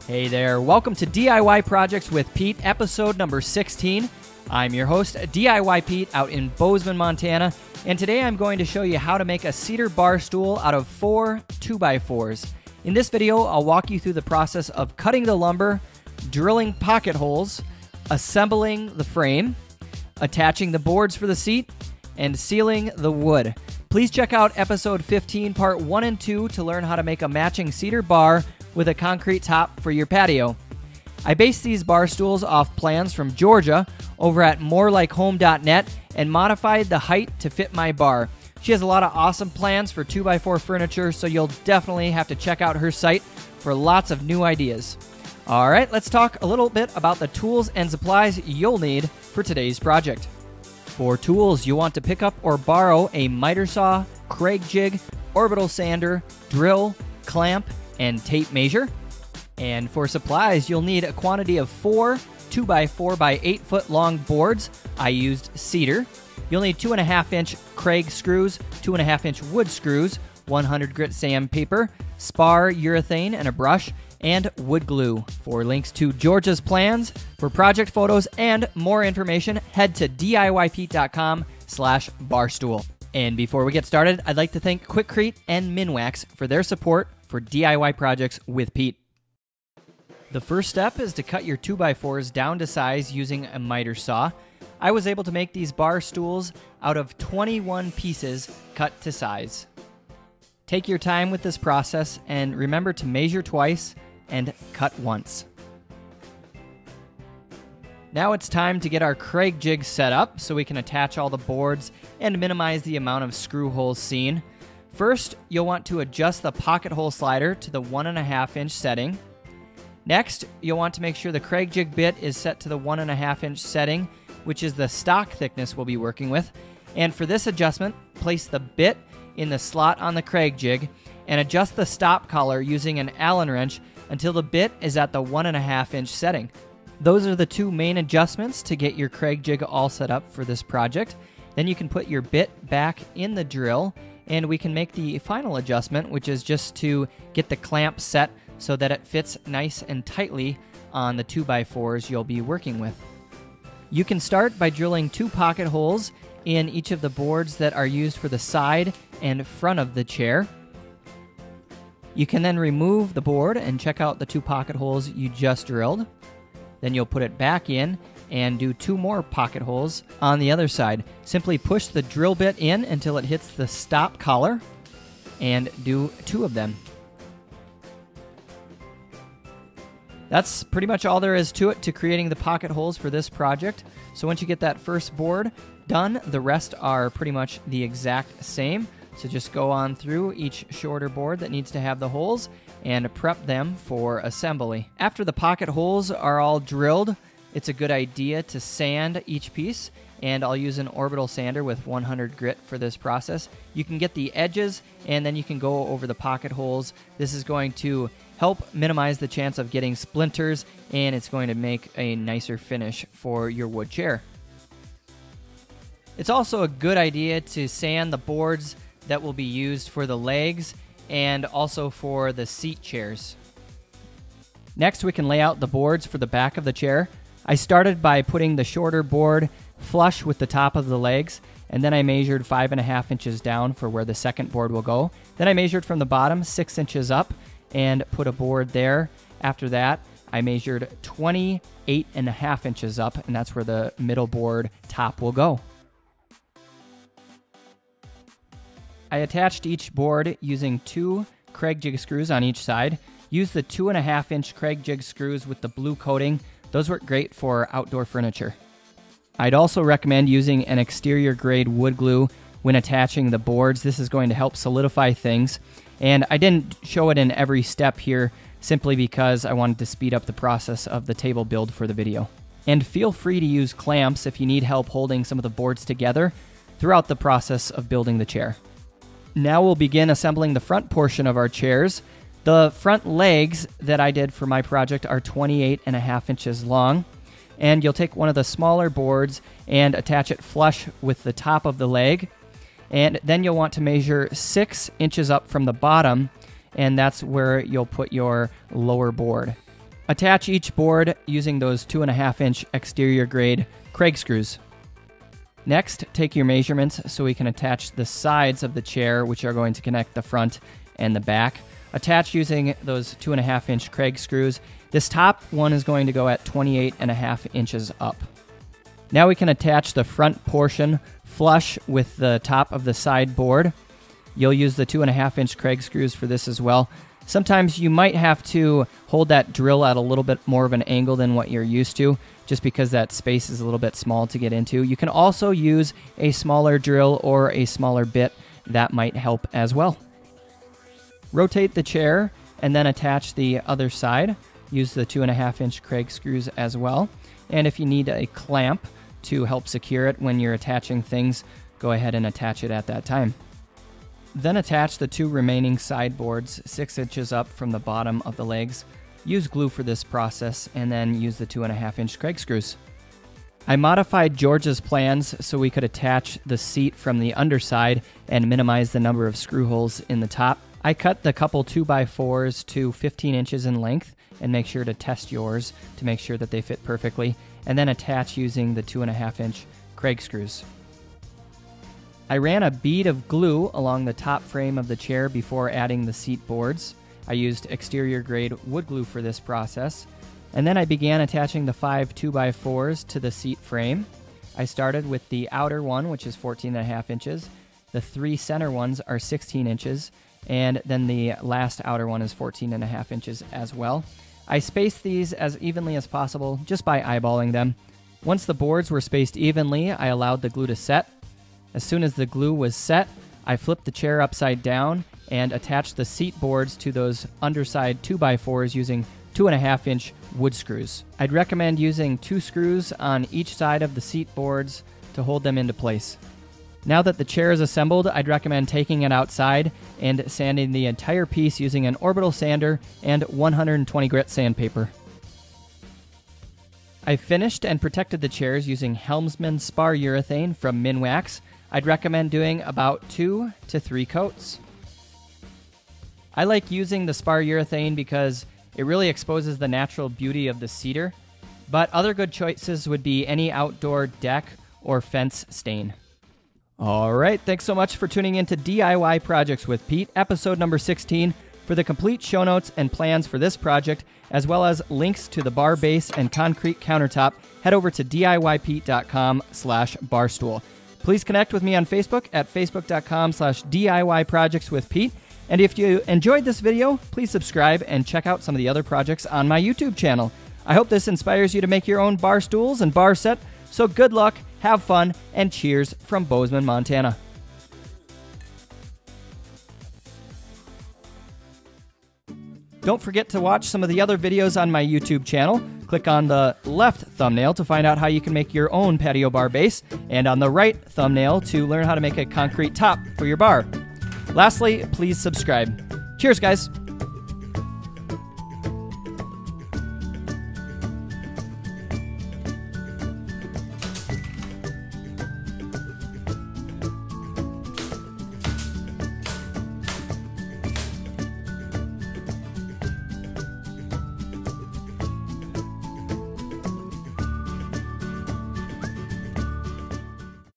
Hey there, welcome to DIY Projects with Pete, episode number 16. I'm your host, DIY Pete, out in Bozeman, Montana, and today I'm going to show you how to make a cedar bar stool out of 4 2x4s. In this video, I'll walk you through the process of cutting the lumber, drilling pocket holes, assembling the frame, attaching the boards for the seat, and sealing the wood. Please check out episode 15, part 1 and 2 to learn how to make a matching cedar bar with a concrete top for your patio. I based these bar stools off plans from Georgia over at morelikehome.net and modified the height to fit my bar. She has a lot of awesome plans for 2x4 furniture, so you'll definitely have to check out her site for lots of new ideas. All right, let's talk a little bit about the tools and supplies you'll need for today's project. For tools, you'll want to pick up or borrow a miter saw, Kreg Jig, orbital sander, drill, clamp, and tape measure. And for supplies, you'll need a quantity of 4 2x4 by 8 foot long boards. I used cedar. You'll need 2.5-inch Kreg screws, 2.5-inch wood screws, 100 grit sandpaper, spar, urethane, and a brush, and wood glue. For links to Georgia's plans, for project photos, and more information, head to DIYPete.com/barstool. And before we get started, I'd like to thank Quikrete and Minwax for their support for DIY Projects with Pete. The first step is to cut your 2x4s down to size using a miter saw. I was able to make these bar stools out of 21 pieces cut to size. Take your time with this process and remember to measure twice and cut once. Now it's time to get our Kreg Jig set up so we can attach all the boards and minimize the amount of screw holes seen. First, you'll want to adjust the pocket hole slider to the 1.5-inch setting. Next, you'll want to make sure the Kreg Jig bit is set to the 1.5-inch setting, which is the stock thickness we'll be working with. And for this adjustment, place the bit in the slot on the Kreg Jig and adjust the stop collar using an Allen wrench until the bit is at the 1.5-inch setting. Those are the two main adjustments to get your Kreg Jig all set up for this project. Then you can put your bit back in the drill, and we can make the final adjustment, which is just to get the clamp set so that it fits nice and tightly on the 2x4s you'll be working with. You can start by drilling 2 pocket holes in each of the boards that are used for the side and front of the chair. You can then remove the board and check out the 2 pocket holes you just drilled. Then you'll put it back in and do 2 more pocket holes on the other side. Simply push the drill bit in until it hits the stop collar and do 2 of them. That's pretty much all there is to it to creating the pocket holes for this project. So once you get that first board done, the rest are pretty much the exact same. So just go on through each shorter board that needs to have the holes and prep them for assembly. After the pocket holes are all drilled, it's a good idea to sand each piece, and I'll use an orbital sander with 100 grit for this process. You can get the edges, and then you can go over the pocket holes. This is going to help minimize the chance of getting splinters, and it's going to make a nicer finish for your wood chair. It's also a good idea to sand the boards that will be used for the legs and also for the seat chairs. Next, we can lay out the boards for the back of the chair. I started by putting the shorter board flush with the top of the legs, and then I measured 5.5 inches down for where the second board will go. Then I measured from the bottom 6 inches up and put a board there. After that, I measured 28.5 inches up, and that's where the middle board top will go. I attached each board using 2 Kreg Jig screws on each side. Use the 2.5-inch Kreg Jig screws with the blue coating. Those work great for outdoor furniture. I'd also recommend using an exterior grade wood glue when attaching the boards. This is going to help solidify things. And I didn't show it in every step here simply because I wanted to speed up the process of the table build for the video. And feel free to use clamps if you need help holding some of the boards together throughout the process of building the chair. Now we'll begin assembling the front portion of our chairs. The front legs that I did for my project are 28.5 inches long. And you'll take one of the smaller boards and attach it flush with the top of the leg. And then you'll want to measure 6 inches up from the bottom, and that's where you'll put your lower board. Attach each board using those 2.5-inch exterior grade Kreg screws. Next, take your measurements so we can attach the sides of the chair, which are going to connect the front and the back. Attach using those 2.5-inch Kreg screws. This top one is going to go at 28.5 inches up. Now we can attach the front portion flush with the top of the side board. You'll use the 2.5-inch Kreg screws for this as well. Sometimes you might have to hold that drill at a little bit more of an angle than what you're used to, just because that space is a little bit small to get into. You can also use a smaller drill or a smaller bit. That might help as well. Rotate the chair and then attach the other side. Use the 2.5-inch Kreg screws as well. And if you need a clamp to help secure it when you're attaching things, go ahead and attach it at that time. Then attach the two remaining side boards 6 inches up from the bottom of the legs. Use glue for this process and then use the 2.5-inch Kreg screws. I modified George's plans so we could attach the seat from the underside and minimize the number of screw holes in the top. I cut the couple 2x4s to 15 inches in length, and make sure to test yours to make sure that they fit perfectly, and then attach using the 2.5-inch Kreg screws. I ran a bead of glue along the top frame of the chair before adding the seat boards. I used exterior grade wood glue for this process, and then I began attaching the 5 2x4s to the seat frame. I started with the outer one, which is 14.5 inches. The 3 center ones are 16 inches, and then the last outer one is 14.5 inches as well. I spaced these as evenly as possible just by eyeballing them. Once the boards were spaced evenly, I allowed the glue to set. As soon as the glue was set, I flipped the chair upside down and attached the seat boards to those underside 2x4s using 2.5-inch wood screws. I'd recommend using 2 screws on each side of the seat boards to hold them into place. Now that the chair is assembled, I'd recommend taking it outside and sanding the entire piece using an orbital sander and 120 grit sandpaper. I finished and protected the chairs using helmsman spar urethane from Minwax. I'd recommend doing about 2 to 3 coats. I like using the spar urethane because it really exposes the natural beauty of the cedar, but other good choices would be any outdoor deck or fence stain. All right, thanks so much for tuning in to DIY Projects with Pete, episode number 16. For the complete show notes and plans for this project, as well as links to the bar base and concrete countertop, head over to DIYPete.com/barstool. Please connect with me on Facebook at facebook.com/DIYProjectsWithPete. And if you enjoyed this video, please subscribe and check out some of the other projects on my YouTube channel. I hope this inspires you to make your own bar stools and bar set. So good luck, have fun, and cheers from Bozeman, Montana. Don't forget to watch some of the other videos on my YouTube channel. Click on the left thumbnail to find out how you can make your own patio bar base, and on the right thumbnail to learn how to make a concrete top for your bar. Lastly, please subscribe. Cheers, guys.